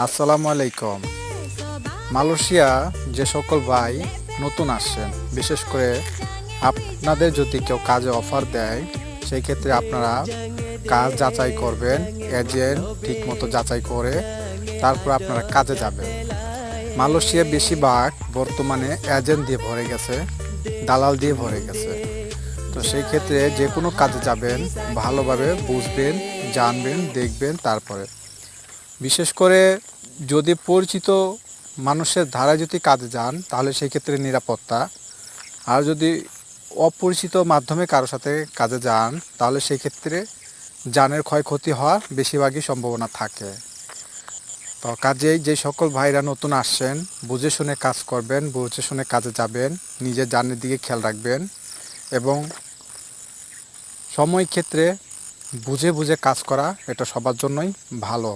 আসসালামু আলাইকুম। মালয়েশিয়া যে সকল ভাই নতুন আসছেন, বিশেষ করে আপনাদের যদি কেউ কাজে অফার দেয়, সেই ক্ষেত্রে আপনারা কাজ যাচাই করবেন, এজেন্ট ঠিকমতো যাচাই করে তারপর আপনারা কাজে যাবেন। মালয়েশিয়া বেশিরভাগ বর্তমানে এজেন্ট দিয়ে ভরে গেছে, দালাল দিয়ে ভরে গেছে। তো সেই ক্ষেত্রে যে কোনো কাজে যাবেন ভালোভাবে বুঝবেন, জানবেন, দেখবেন। তারপরে বিশেষ করে যদি পরিচিত মানুষের ধারায় যদি কাজে যান তাহলে সেই ক্ষেত্রে নিরাপত্তা, আর যদি অপরিচিত মাধ্যমে কারোর সাথে কাজে যান তাহলে সেই ক্ষেত্রে জানের ক্ষয়ক্ষতি হওয়ার বেশিরভাগই সম্ভাবনা থাকে। তো কাজেই যে সকল ভাইরা নতুন আসছেন বুঝে শুনে কাজ করবেন, বুঝে শুনে কাজে যাবেন, নিজের জানের দিকে খেয়াল রাখবেন এবং সময় ক্ষেত্রে বুঝে বুঝে কাজ করা এটা সবার জন্যই ভালো।